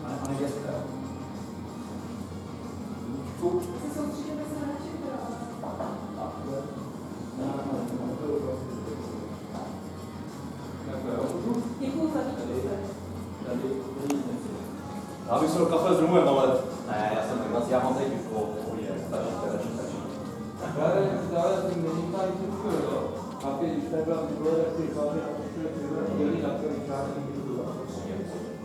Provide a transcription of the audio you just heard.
A nevěřte. Se soustředíme se na naše Děkuju za to. Já bych šel kafe s rumem, ale... Ne, já jsem nevlastní, já mám tady pivo, pohodě, stačí. Dále jsem neříkal nic jo. A když takhle vypadá, tak si hlavně a to je dělí na celý žádný výzvu.